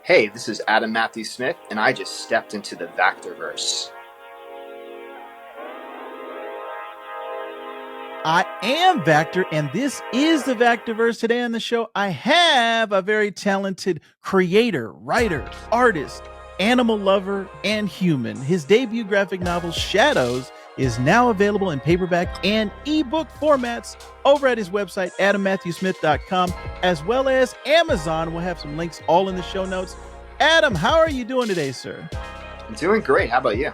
Hey, this is Adam Matthew Smith, and I just stepped into the Vactor-Verse. I am Vactor, and this is the Vactor-Verse. Today on the show, I have a very talented creator, writer, artist, animal lover, and human. His debut graphic novel, Shadows, is now available in paperback and ebook formats over at his website, adammatthewsmith.com, as well as Amazon. We'll have some links all in the show notes. Adam, how are you doing today, sir? I'm doing great. How about you?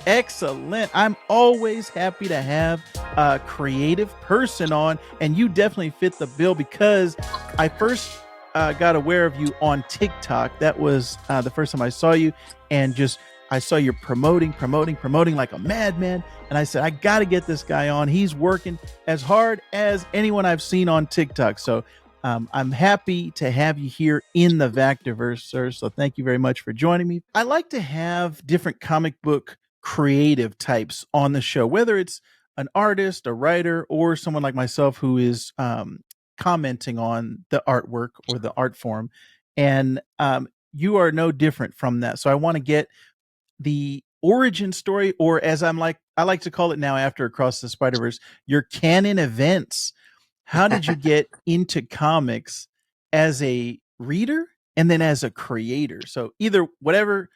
Excellent. I'm always happy to have a creative person on, and you definitely fit the bill because I first got aware of you on TikTok. That was the first time I saw you, and just I saw you promoting like a madman, and I said, I got to get this guy on. He's working as hard as anyone I've seen on TikTok. So I'm happy to have you here in the Vactor-Verse, sir. So thank you very much for joining me. I like to have different comic book creative types on the show, whether it's an artist, a writer, or someone like myself who is commenting on the artwork or the art form. And you are no different from that. So I want to get the origin story, or as I like to call it now after Across the Spider-Verse, your canon events. How did you get into comics as a reader and then as a creator? So either whichever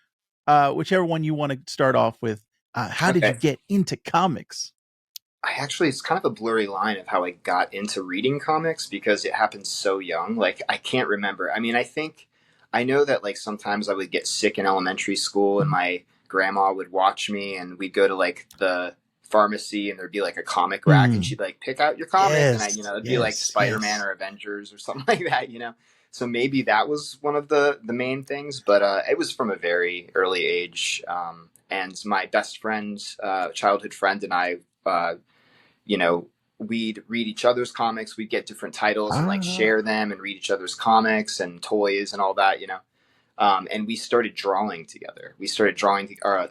one you want to start off with. How did you Okay. get into comics? It's kind of a blurry line of how I got into reading comics because it happened so young. Like, I can't remember. I know that, like, sometimes I would get sick in elementary school and my grandma would watch me and we'd go to, like, the pharmacy and there'd be, like, a comic rack and she'd, like, pick out your comic. And it'd be, like, Spider-Man or Avengers or something like that. So maybe that was one of the main things, but it was from a very early age. And my best friend, childhood friend, and I, we'd read each other's comics. We'd get different titles and like share them and read each other's comics and toys and all that. And we started drawing together. We started drawing our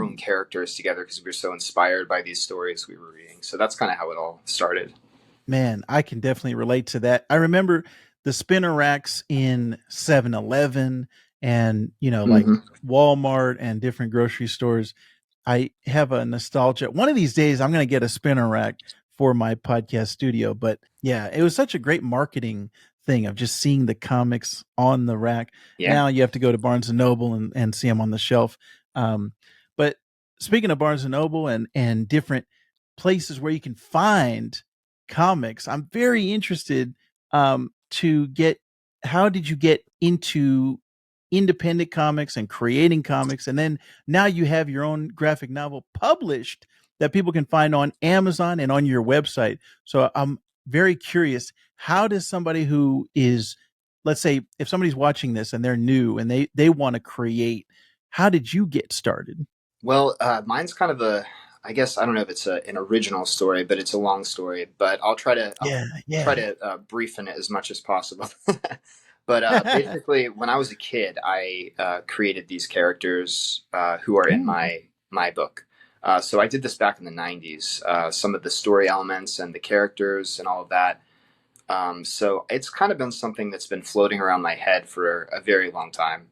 own characters together because we were so inspired by these stories we were reading. So that's kind of how it all started. Man, I can definitely relate to that. I remember the spinner racks in 7-Eleven and, like Walmart and different grocery stores. I have a nostalgia. One of these days, I'm going to get a spinner rack for my podcast studio. But yeah, it was such a great marketing thing of just seeing the comics on the rack. Yeah. Now you have to go to Barnes and Noble and see them on the shelf. But speaking of Barnes and Noble and different places where you can find comics, I'm very interested to get, how did you get into independent comics and creating comics, and then now you have your own graphic novel published that people can find on Amazon and on your website. So I'm very curious, how does somebody who is, let's say if somebody's watching this and they're new and they want to create, how did you get started? Well, mine's kind of I guess I don't know if it's an original story, but it's a long story. But I'll try to try to briefen it as much as possible. But basically, when I was a kid, I created these characters who are in my book. So I did this back in the 90s, some of the story elements and the characters and all of that. So it's kind of been something that's been floating around my head for a very long time.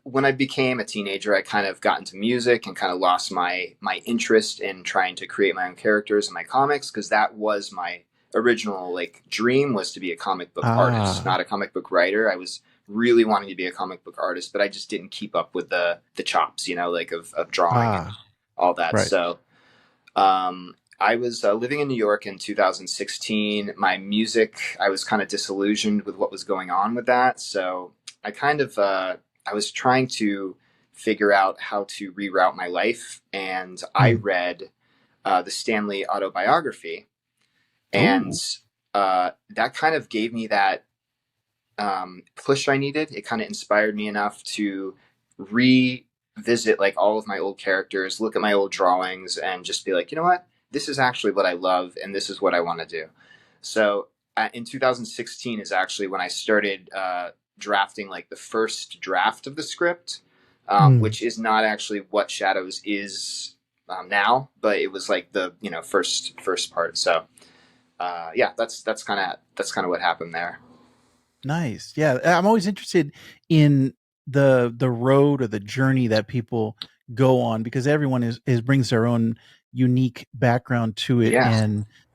When I became a teenager, I kind of got into music and kind of lost my interest in trying to create my own characters in my comics, because that was my original like dream, was to be a comic book artist, not a comic book writer. I was really wanting to be a comic book artist, but I just didn't keep up with the chops, like of drawing and all that. Right. So I was living in New York in 2016. My music, I was kind of disillusioned with what was going on with that. So I kind of I was trying to figure out how to reroute my life, and I read the Stanley autobiography, and that kind of gave me that push I needed. It kind of inspired me enough to revisit like all of my old characters, look at my old drawings, and just be like, you know what? This is actually what I love, and this is what I want to do. So in 2016 is actually when I started drafting like the first draft of the script, which is not actually what Shadows is now, but it was like the first part. So that's kind of what happened there. Nice. Yeah, I'm always interested in the road or the journey that people go on, because everyone is brings their own unique background to it, Yeah.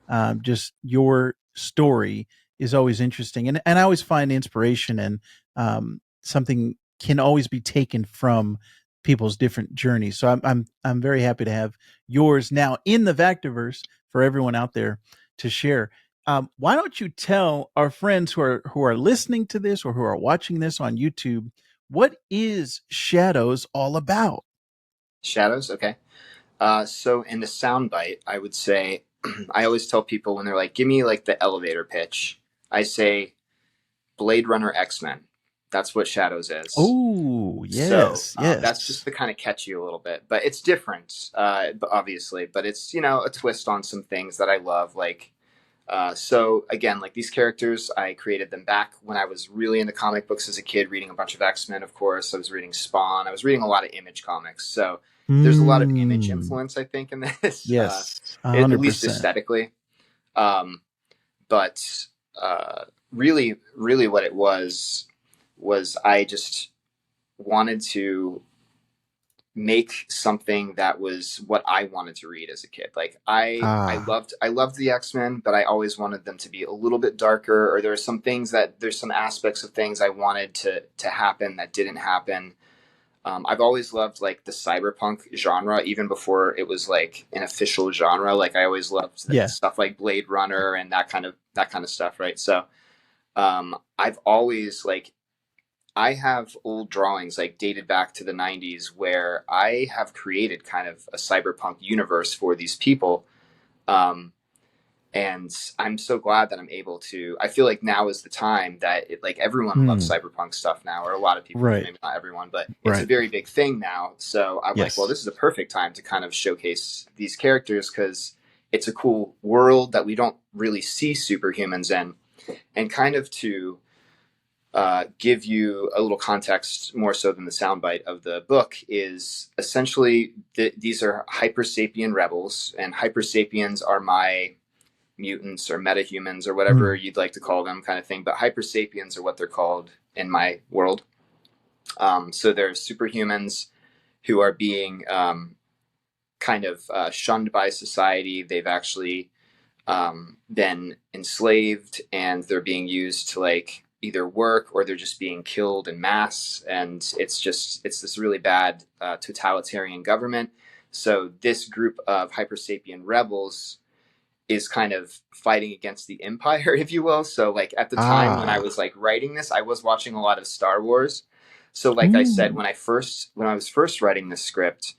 and just your story is always interesting, and I always find inspiration and something can always be taken from people's different journeys. So I'm very happy to have yours now in the Vactor-Verse for everyone out there to share. Why don't you tell our friends who are listening to this or who are watching this on YouTube, what is Shadows all about? Shadows. Okay. So in the soundbite, I would say I always tell people when they're like, "Give me like the elevator pitch." I say Blade Runner X Men. That's what Shadows is. Oh, So yes, that's just yes. to kind of catch you a little bit, but it's different, obviously. But it's a twist on some things that I love, like so again, like these characters, I created them back when I was really into comic books as a kid, reading a bunch of X Men. Of course, I was reading Spawn. I was reading a lot of Image comics. So there's a lot of Image Mm, influence, I think, in this, yes, at least 100%. aesthetically. Um, but really, what it was I just wanted to make something that was what I wanted to read as a kid. Like Ah, I loved the X-Men, but I always wanted them to be a little bit darker, or there's some aspects of things I wanted to happen that didn't happen. I've always loved like the cyberpunk genre, even before it was like an official genre. Like I always loved yeah. stuff like Blade Runner and that kind of stuff, right? So I've always like I have old drawings like dated back to the 90s where I have created kind of a cyberpunk universe for these people. Um, and I'm so glad that I'm able to. I feel like now is the time that like everyone loves Mm, cyberpunk stuff now, or a lot of people do, right, maybe not everyone, but it's a right. very big thing now. So I'm like, well, Yes. this is a perfect time to kind of showcase these characters because it's a cool world that we don't really see superhumans in, and kind of to give you a little context more so than the soundbite of the book is essentially these are hypersapien rebels, and hypersapiens are my mutants or metahumans or whatever Mm, you'd like to call them, kind of thing. But hypersapiens are what they're called in my world. So they're superhumans who are being kind of shunned by society. They've actually been enslaved, and they're being used to like either work, or they're just being killed in mass, and it's this really bad totalitarian government. So this group of hypersapien rebels is kind of fighting against the empire, if you will. So like at the time when I ah, was like writing this, I was watching a lot of Star Wars. So like I said, ooh, when I was first writing this script,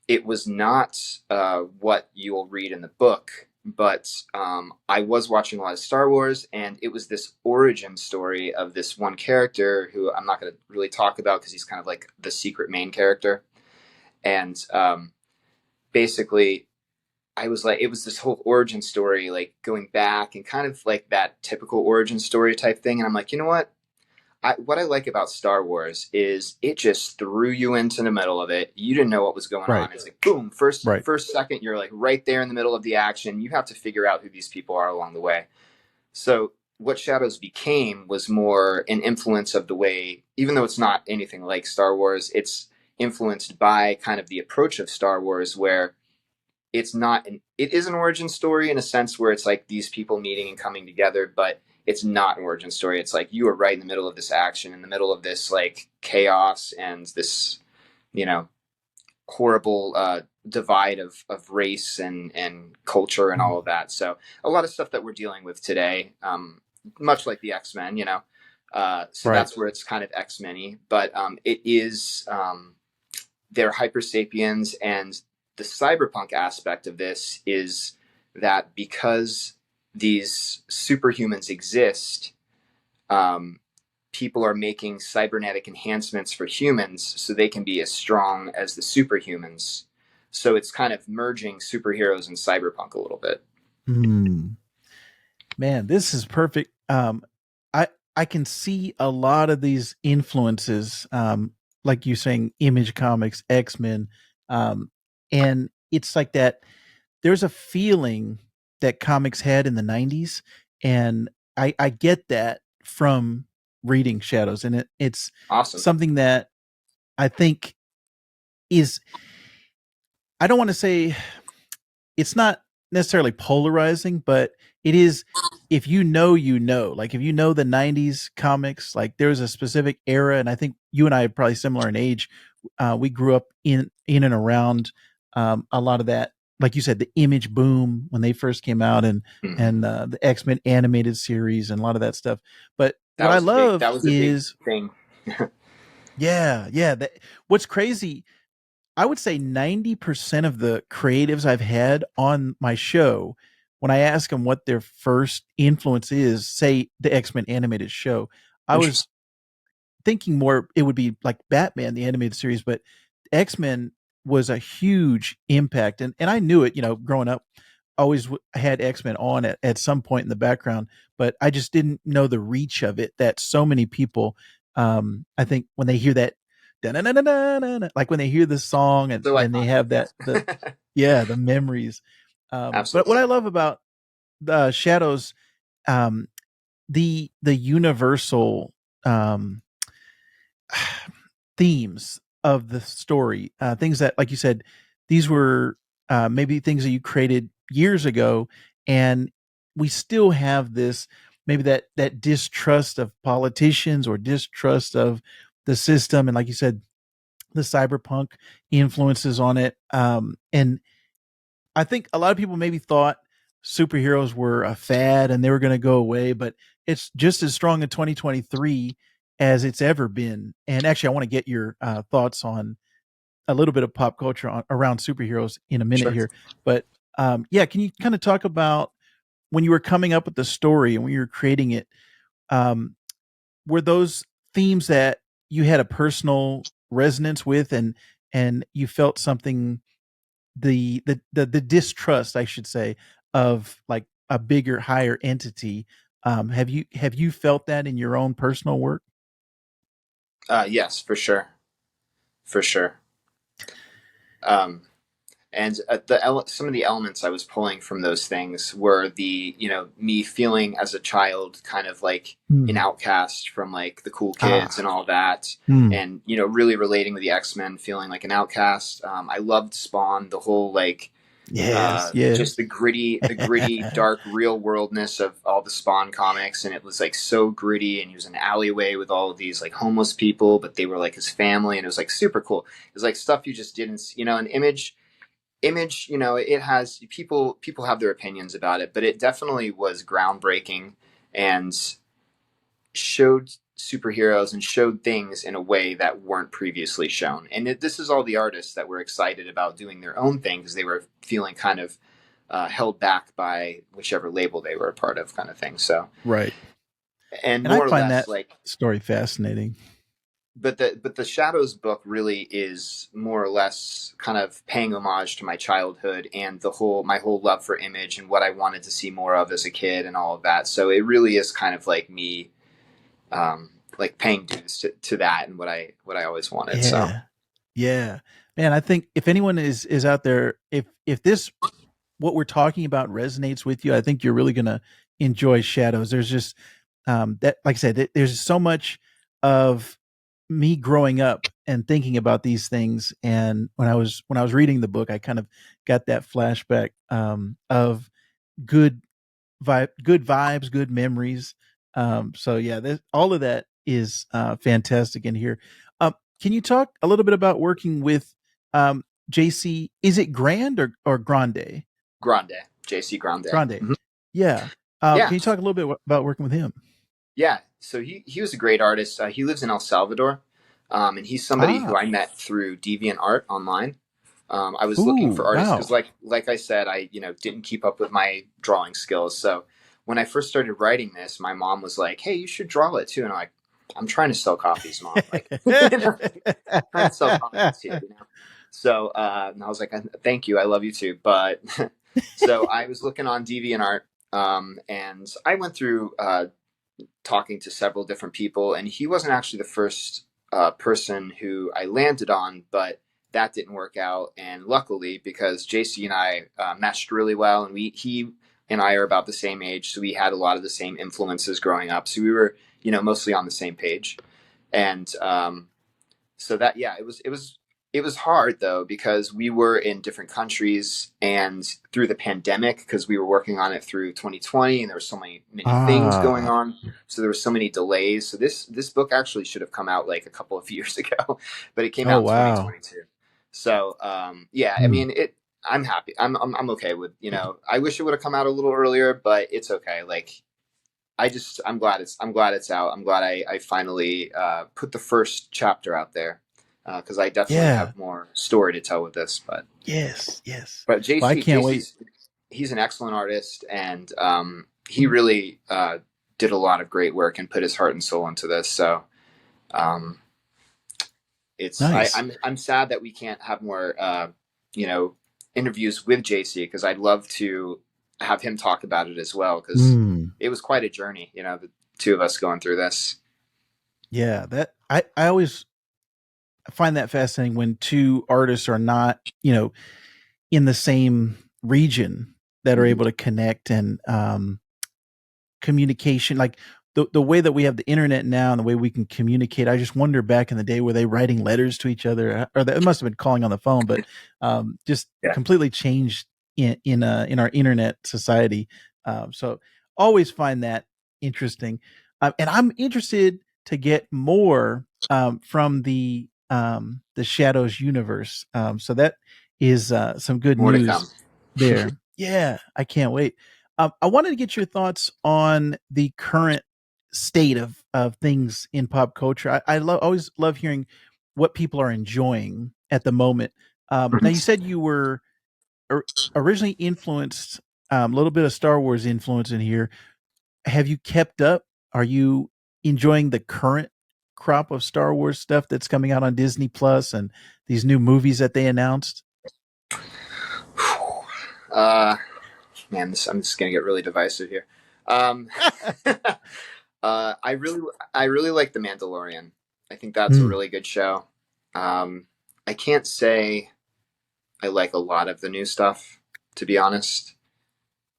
it was not what you'll read in the book, but I was watching a lot of Star Wars, and it was this origin story of this one character who I'm not going to really talk about because he's kind of like the secret main character. And basically, I was like, it was this whole origin story, like going back and kind of like that typical origin story type thing. And I'm like, you know what? What I like about Star Wars is it just threw you into the middle of it. You didn't know what was going right, on. It's like boom, first right. first second, you're like right there in the middle of the action. You have to figure out who these people are along the way. So what Shadows became was more an influence of the way, even though it's not anything like Star Wars, it's influenced by kind of the approach of Star Wars, where it is an origin story in a sense where it's like these people meeting and coming together, but it's not an origin story. It's like you are right in the middle of this action, in the middle of this like chaos and this you know horrible divide of race and culture and Mm, all of that. So a lot of stuff that we're dealing with today, much like the X-Men, so right. that's where it's kind of X-Men-y, but it is they're hypersapiens. And the cyberpunk aspect of this is that because these superhumans exist, um, people are making cybernetic enhancements for humans so they can be as strong as the superhumans. So it's kind of merging superheroes and cyberpunk a little bit. Mm. Man, this is perfect. I I can see a lot of these influences, like you saying, Image Comics, X Men, and it's like that. There's a feeling that comics had in the '90s, and I get that from reading Shadows, and it's Awesome. something that I think is, I don't want to say, it's not necessarily polarizing, but it is, if you know, you know, like if you know the 90s comics, like there's a specific era, and I think you and I are probably similar in age. We grew up in and around a lot of that, like you said, the Image boom when they first came out, Hmm. and the X-Men animated series and a lot of that stuff. But That what I was a big love that was a big is, thing. yeah, what's crazy, I would say 90% of the creatives I've had on my show, when I ask them what their first influence is, say the X-Men animated show, I was Interesting. thinking more it would be like Batman, the animated series, but X-Men was a huge impact. And I knew it, growing up, always had X-Men on at some point in the background, but I just didn't know the reach of it, that so many people, I think when they hear that, like when they hear the song, and So then they iconic, have yeah. the memories. But what Absolutely. I love about the Shadows, um, the universal, um, themes of the story, things that, like you said, these were maybe things that you created years ago, and we still have this, maybe that distrust of politicians or distrust of the system, and like you said, the cyberpunk influences on it. And I think a lot of people maybe thought superheroes were a fad and they were going to go away, but it's just as strong in 2023 as it's ever been. And actually, I want to get your thoughts on a little bit of pop culture around superheroes in a minute Sure. here. But yeah, can you kind of talk about when you were coming up with the story and when you were creating it? Um, were those themes that you had a personal resonance with, and you felt something, the distrust, I should say, of like a bigger, higher entity? Have you felt that in your own personal work? Yes, for sure, for sure. Um, and some of the elements I was pulling from those things were the me feeling as a child kind of like an Mm. outcast from like the cool kids Ah. and all that, Mm. and really relating with the X-Men, feeling like an outcast. I loved Spawn, the whole like Yes. just Yes. the gritty, dark, real worldness of all the Spawn comics, and it was like so gritty. And he was in an alleyway with all of these like homeless people, but they were like his family, and it was like super cool. It was like stuff you just didn't, an image. It has people have their opinions about it, but it definitely was groundbreaking and showed superheroes and showed things in a way that weren't previously shown. And this is all the artists that were excited about doing their own thing because they were feeling kind of held back by whichever label they were a part of, kind of thing. So, Right. and And I more or find less that like, story fascinating. but the Shadows book really is more or less kind of paying homage to my childhood and my whole love for Image and what I wanted to see more of as a kid and all of that. So it really is kind of like me, like paying dues to that and what I always wanted. So Yeah. Yeah. Man, I think if anyone is out there, if this, what we're talking about resonates with you, I think you're really gonna enjoy Shadows. There's just that, like I said, there's so much of me growing up and thinking about these things, and when I was reading the book, I kind of got that flashback of good good vibes, good memories. So yeah, all of that is fantastic in here. Can you talk a little bit about working with JC? Is it Grand or Grande? Grande, JC Grande. Grande. Mhm. Yeah. Yeah, Can you talk a little bit about working with him? yeah. So he was a great artist. He lives in El Salvador, and he's somebody who Ah. I met through DeviantArt online. I was looking for Ooh, artists because, wow. like I said, I didn't keep up with my drawing skills. So when I first started writing this, my mom was like, "Hey, you should draw it too." And I'm like, "I'm trying to sell copies, mom. Like, trying to sell comics here." So and I was like, "Thank you, I love you too." But so I was looking on DeviantArt, and I went through talking to several different people, and he wasn't actually the first person who I landed on, but that didn't work out. And luckily, because JC and I meshed really well, and he and I are about the same age, so we had a lot of the same influences growing up. So we were mostly on the same page. And so that, yeah, it was hard though, because we were in different countries, and through the pandemic, because we were working on it through 2020, and there were so many things going Ah, on, so there were so many delays. So this book actually should have come out like a couple of years ago, but it came oh out in wow. 2022. So yeah, I Hmm. mean, I'm happy. I'm okay with, I wish it would have come out a little earlier, but it's okay. Like, I'm glad it's out. I'm glad I finally put the first chapter out there, because I definitely Yeah. have more story to tell with this. Yes. Yes. But Well, I can't wait. He's an excellent artist, and he really did a lot of great work and put his heart and soul into this. So um, Nice. I'm sad that we can't have more you know interviews with JC, because I'd love to have him talk about it as well, because Hmm. it was quite a journey. The two of us going through this. Yeah. That I always find that fascinating when two artists are not, in the same region that are Mhm. able to connect and communication, like the way that we have the internet now and the way we can communicate. I just wonder, back in the day, were they writing letters to each other, or it must have been calling on the phone, but just Yeah. completely changed in our internet society. So always find that interesting. And I'm interested to get more from the Shadows universe. So that is some good More to news come. there. Yeah, I can't wait. I wanted to get your thoughts on the current state of things in pop culture. Always love hearing what people are enjoying at the moment. Now, you said you were or, originally influenced, a little bit of Star Wars influence in here. Have you kept up? Are you enjoying the current crop of Star Wars stuff that's coming out on Disney Plus and these new movies that they announced? uh, Man, I'm just gonna get really divisive here. Um, I really like The Mandalorian. I think that's a Hmm. really good show. Um, I can't say I like a lot of the new stuff, to be honest.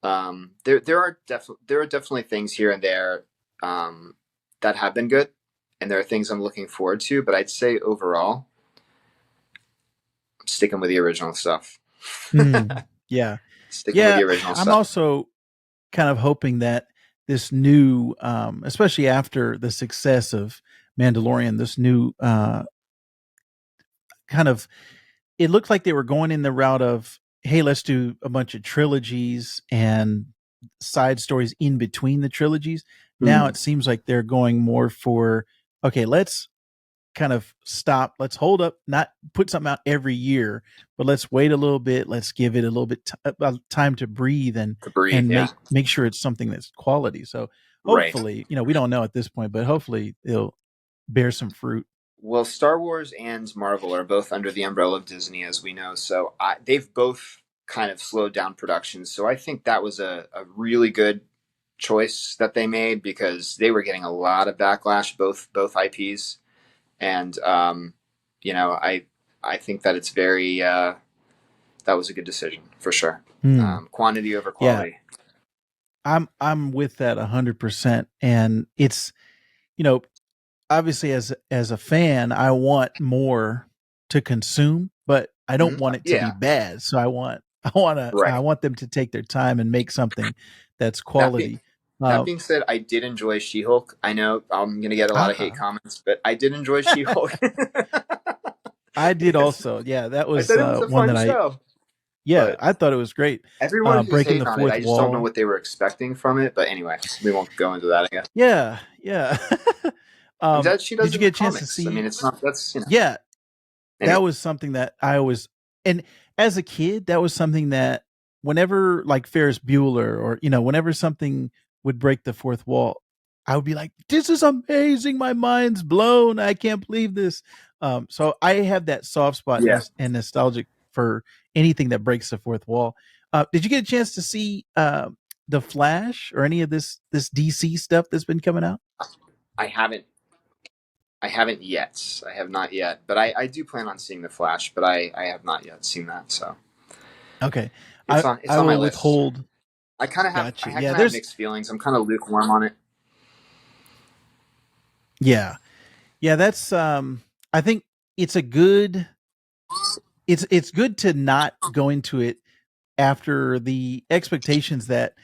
There are definitely things here and there um, that have been good, and there are things I'm looking forward to. But I'd say overall, I'm sticking with the original stuff. Hmm. Yeah. Sticking with Yeah. the original I'm stuff. also kind of hoping that this new, especially after the success of Mandalorian, this new kind of, it looked like they were going in the route of, hey, let's do a bunch of trilogies and side stories in between the trilogies. Now Mm, it seems like they're going more for, okay, let's kind of stop. Let's hold up, not put something out every year, but let's wait a little bit. Let's give it a little bit time to breathe and to breathe, yeah, make sure it's something that's quality. So right. hopefully, we don't know at this point, but hopefully it'll bear some fruit. Well, Star Wars and Marvel are both under the umbrella of Disney, as we know. So they've both kind of slowed down production. So I think that was a really good choice that they made, because they were getting a lot of backlash, both IPs, and I think that it's very that was a good decision for sure. Hmm. Quantity over Yeah, quality. I'm with that 100%. And it's, you know, obviously as a fan, I want more to consume, but I don't want it to be Yeah, bad. So I right. want them to take their time and make something that's That being quality. that Uh, being said, I did enjoy She-Hulk. I know I'm gonna get a lot of hate ah, comments, but I did enjoy She-Hulk. I did Yes, also. Yeah, that I was thought it was a one fun that show. yeah, But I thought it was great. everyone who's Breaking hating the on it, fourth I just don't know wall. what they were expecting from it. But anyway, we won't go into that. I guess. Yeah, yeah. And that she Did does you in the get a chance to comics. I see? mean, it's not. That's Yeah, anyway. that was something that I was, and as a kid, that was something that whenever, like Ferris Bueller, or whenever something would break the fourth wall, I would be like, "This is amazing! My mind's blown! I can't believe this." So I have that soft spot Yeah. and nostalgic for anything that breaks the fourth wall. Did you get a chance to see the Flash or any of this DC stuff that's been coming out? I haven't. I haven't yet. I have not yet. But I do plan on seeing the Flash. But I have not yet seen that. So Okay, it's I on it's I on my will list. withhold. I kind of have Gotcha. I Yeah, kind of have there's mixed feelings. I'm kind of lukewarm on it. Yeah. Yeah, that's I think it's a good it's good to not go into it after the expectations that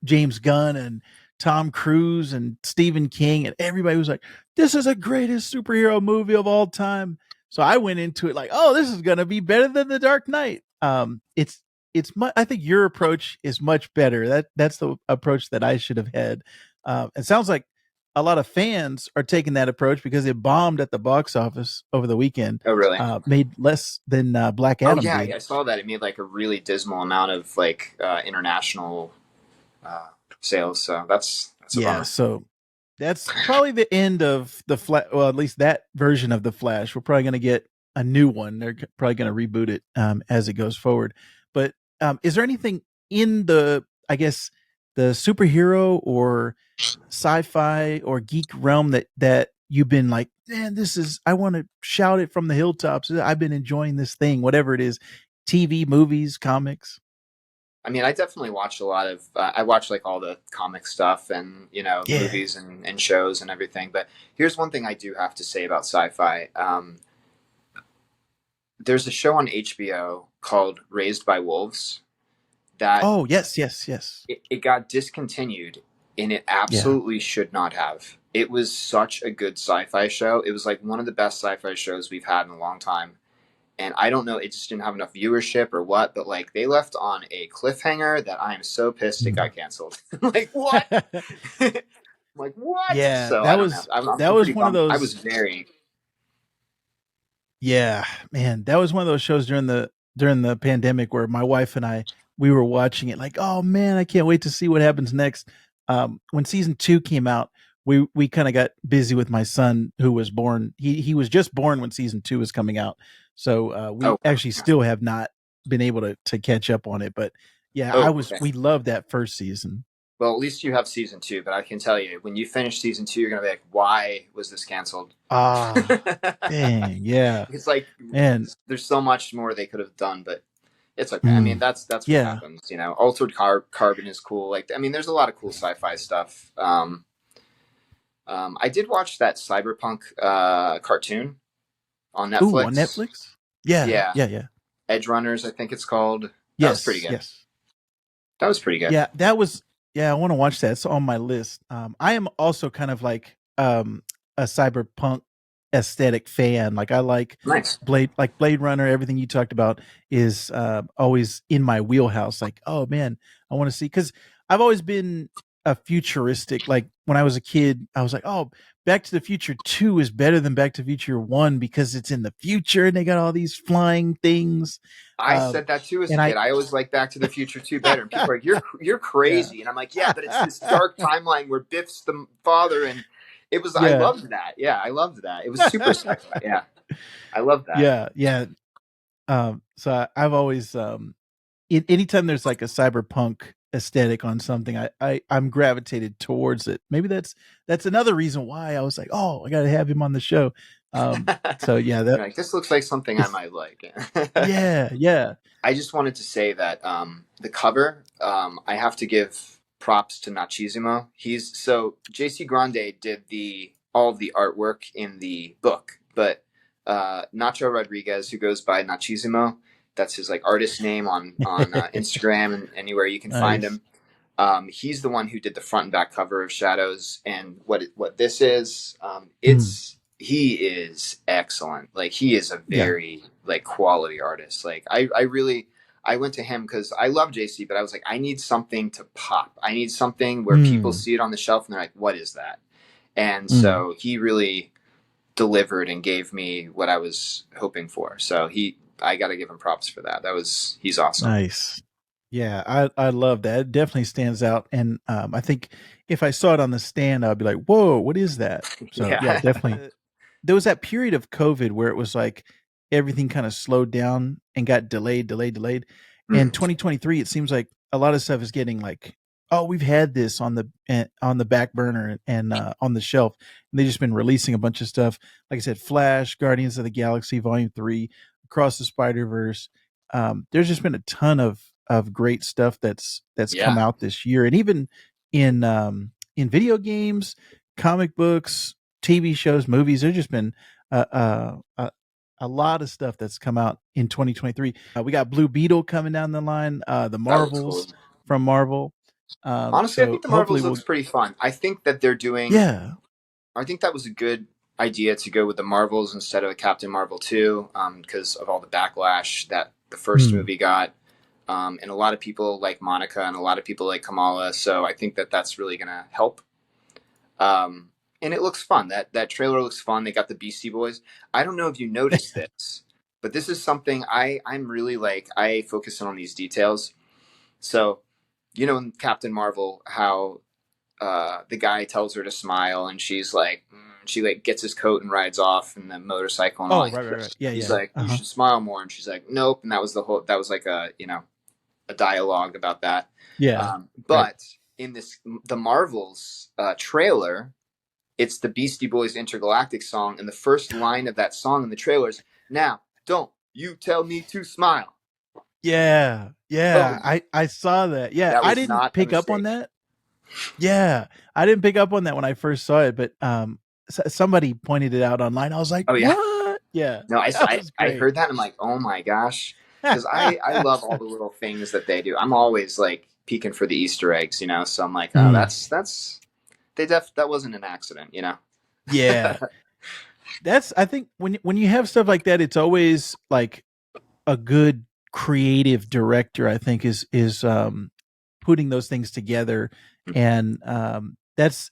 James Gunn and Tom Cruise and Stephen King and everybody was like, "This is the greatest superhero movie of all time." So I went into it like, "Oh, this is going to be better than The Dark Knight." I think your approach is much better. That's the approach that I should have had. It sounds like a lot of fans are taking that approach because it bombed at the box office over the weekend. Oh, really? Made less than Black Oh, Adam yeah, did. I saw that. It made like a really dismal amount of like international uh, sales. So that's a Yeah, bummer. so that's probably the end of the Flash. Well, at least that version of the Flash. We're probably going to get a new one. They're probably going to reboot it as it goes forward. But is there anything in the, I guess, the superhero or sci-fi or geek realm that you've been like, man, this is, I want to shout it from the hilltops. I've been enjoying this thing, whatever it is, TV, movies, comics. I mean, I definitely watched a lot of. I watch like all the comic stuff and Yeah. movies and shows and everything. But here's one thing I do have to say about sci-fi. There's a show on HBO called Raised by Wolves that Oh, yes, yes, yes. it got discontinued, and it Yeah. absolutely should not have. It was such a good sci-fi show. It was like one of the best sci-fi shows we've had in a long time. And I don't know, it just didn't have enough viewership or what, but like they left on a cliffhanger that I am so pissed it Mm. got canceled. Like what? Like what? Yeah, So I don't know. that I'm was pretty one of bummed. I was those. very. Yeah, man, that was one of those shows during the pandemic where my wife and I we were watching it like, oh man, I can't wait to see what happens next. When season 2 came out, we kind of got busy with my son who was born. He was just born when season 2 was coming out, so we Oh, actually still have not been able to catch up on it. But yeah, I oh, was okay. we loved that first season. Well, at least you have season two. But I can tell you, when you finish season two, you're gonna be like, "Why was this canceled?" Ah, dang, yeah, It's like and there's so much more they could have done, but it's okay. I mean, mm, that's what yeah. happens. Altered carbon is cool. Like, I mean, there's a lot of cool sci-fi stuff. I did watch that Cyberpunk cartoon on Ooh, on Netflix. Netflix. Yeah, Yeah, yeah, yeah. Edge Runners, I think it's called. That was pretty Yes, good. yes. That was pretty good. Yeah, that was yeah, I want to watch that. It's on my list. I am also kind of like a cyberpunk aesthetic fan. Like I Nice. Blade Runner, everything you talked about is always in my wheelhouse. Like, oh man, I want to see cuz I've always been a futuristic like when I was a kid, I was like, "Oh, Back to the Future 2 is better than Back to the Future 1 because it's in the future and they got all these flying things." I Um said that too as a and I kid. I always like Back to the Future 2 better. And people are like, "You're yeah. crazy," and I'm like, "Yeah, but it's this dark timeline where Biff's the father, and it was. I Yeah. loved that. Yeah, I loved that. It was super sci-fi. Yeah, I love that. Yeah, yeah. So I've always anytime there's like a cyberpunk aesthetic on something, I'm gravitated towards it. Maybe that's another reason why I was like, oh, I gotta have him on the show. So yeah, that You're like, this looks like something I might like. yeah, yeah. I just wanted to say that the cover, I have to give props to Nachizimo. JC Grande did the all of the artwork in the book, but Nacho Rodriguez, who goes by Nachizimo, that's his like artist name on Instagram and anywhere you can find Nice. him. He's the one who did the front and back cover of Shadows, and what this is. Mm, He is excellent. Like he is a yeah. very like quality artist. Like I really I went to him because I love JC, but I was like I need something to pop. I need something where people Mm, see it on the shelf and they're like, what is that? And mm. so he really delivered and gave me what I was hoping for. So I got to give him props for that. He's awesome. Nice. Yeah, I love that. It definitely stands out, and I think if I saw it on the stand, I'd be like, "Whoa, what is that?" So yeah, Yeah. definitely. There was that period of COVID where it was like everything kind of slowed down and got delayed. And Mm. 2023, it seems like a lot of stuff is getting like, oh, we've had this on the back burner and on the shelf. And they've just been releasing a bunch of stuff. Like I said, Flash, Guardians of the Galaxy Volume 3, Across the Spider-Verse. There's just been a ton of great stuff that's come Yeah. out this year. And even in video games, comic books, TV shows, movies. There's just been a lot of stuff that's come out in 2023. We got Blue Beetle coming down the line, the That looks cool. Marvels from Marvel. Honestly, I So think the hopefully Marvels we'll, looks pretty fun. I think that they're doing. yeah. I think that was a good idea to go with the Marvels instead of Captain Marvel 2, because of all the backlash that the first Hmm. movie got. And a lot of people like Monica and a lot of people like Kamala. So I think that that's really going to help. And it looks fun. That trailer looks fun. They got the Beastie Boys. I don't know if you noticed this, but this is something I'm really like, I focus on these details. So, in Captain Marvel, how the guy tells her to smile, and she's like, she like gets his coat and rides off in the motorcycle and all. Oh, right. Yeah, He's yeah. like, you should smile more, and she's like, nope. And that was that was like a dialogue about that. Yeah. Right. But in the Marvels trailer, it's the Beastie Boys Intergalactic song, and the first line of that song in the trailer is, "Now, don't you tell me to smile." Yeah. Yeah. Boom. I saw that. Yeah. That I was didn't not a pick up on mistake. that. Yeah. I didn't pick up on that when I first saw it, but somebody pointed it out online. I was like, Oh yeah. what? Yeah. No, That was I great. heard that and I'm like, oh my gosh, because I love all the little things that they do. I'm always like peeking for the Easter eggs, So I'm like, oh, Mm, that's that wasn't an accident. yeah. That's I think when you have stuff like that, it's always like a good creative director, I think, is putting those things together. And that's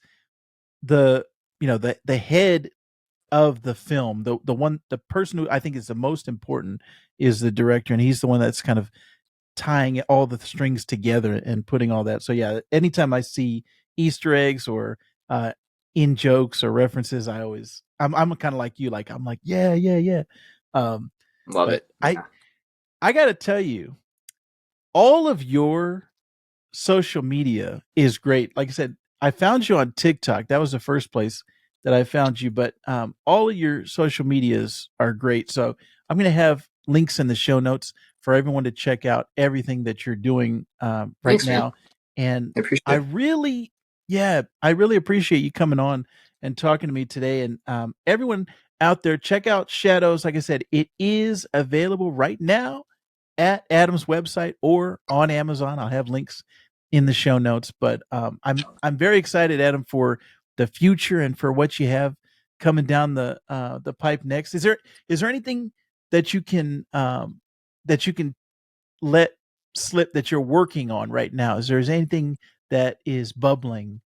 the the head of the film, the person who I think is the most important is the director, and he's the one that's kind of tying all the strings together and putting all that. So yeah, anytime I see Easter eggs or uh in jokes or references, I'm kind of like you, like I'm like, yeah. um Love but it. Yeah. I gotta tell you, all of your social media is great. Like I said, I found you on TikTok. That was the first place that I found you, but all of your social medias are great. So I'm going to have links in the show notes for everyone to check out everything that you're doing right Thanks, man. now. And I appreciate I it. really, yeah, I really appreciate you coming on and talking to me today. And everyone out there, check out Shadows. Like I said, it is available right now at Adam's website or on Amazon. I'll have links in the show notes. But I'm very excited, Adam, for the future and for what you have coming down the pipe next. Is there anything that you can let slip that you're working on right now? Is there anything that is bubbling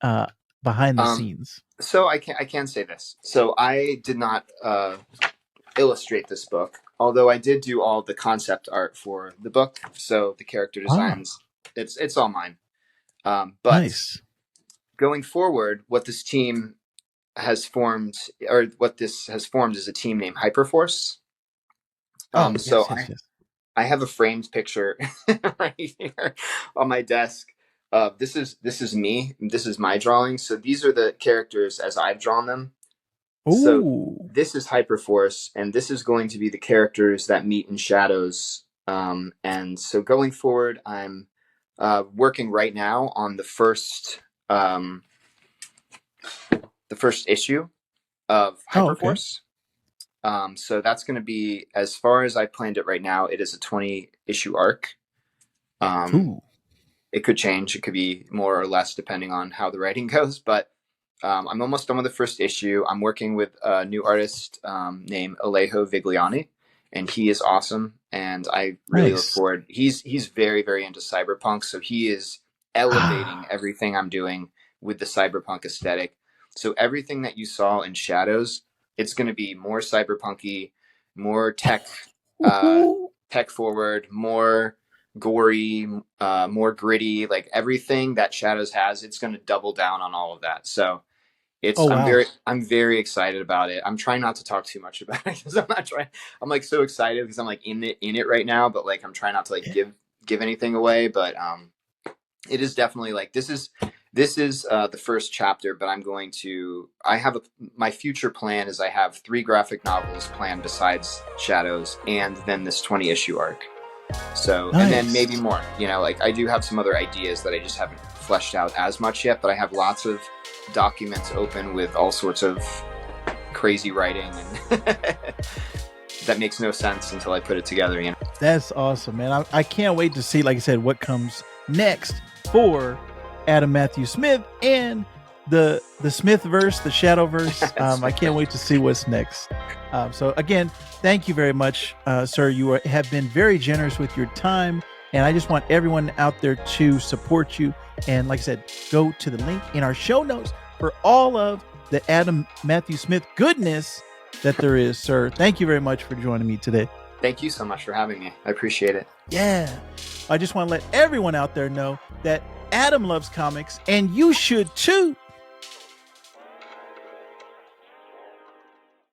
uh, behind the Um, scenes? so I can say this. So I did not illustrate this book, although I did do all the concept art for the book. So the character Ah, designs, it's all mine. But nice. going forward, what this team has formed, or what this has formed, is a team named Hyperforce. Oh, So yes, yes, yes. I have a framed picture right here on my desk. This is me. This is my drawing. So these are the characters as I've drawn them. So Oh, this is Hyperforce, and this is going to be the characters that meet in Shadows. And so going forward, I'm working right now on the first issue of oh, okay. Hyperforce. So that's going to be, as far as I planned it right now, it is a 20-issue arc. Um, Ooh, it could change. It could be more or less depending on how the writing goes. But I'm almost done with the first issue. I'm working with a new artist named Alejo Vigliani, and he is awesome. And I really look nice. forward. He's very, very into cyberpunk, so he is elevating Ah, everything I'm doing with the cyberpunk aesthetic. So everything that you saw in Shadows, it's going to be more cyberpunky, more uh, ooh, tech forward, more gory, more gritty. Like everything that Shadows has, it's going to double down on all of that. So oh wow. I'm very excited about it. I'm trying not to talk too much about it because I'm not trying. I'm like so excited because I'm like in it right now, but like I'm trying not to like Yeah. give anything away. But it is definitely like this is the first chapter, but I have my future plan is I have 3 graphic novels planned besides Shadows, and then this 20-issue arc. So, and then maybe Nice. more, like I do have some other ideas that I just haven't fleshed out as much yet, but I have lots of documents open with all sorts of crazy writing and that makes no sense until I put it together, you know? That's awesome, man. I can't wait to see, like I said, what comes next for Adam Matthew Smith and the Smithverse, the Shadowverse. I can't wait to see what's next. So again, thank you very much, sir. You have been very generous with your time, and I just want everyone out there to support you. And like I said, go to the link in our show notes for all of the Adam Matthew Smith goodness that there is, sir. Thank you very much for joining me today. Thank you so much for having me. I appreciate it. Yeah. I just want to let everyone out there know that Adam loves comics, and you should too.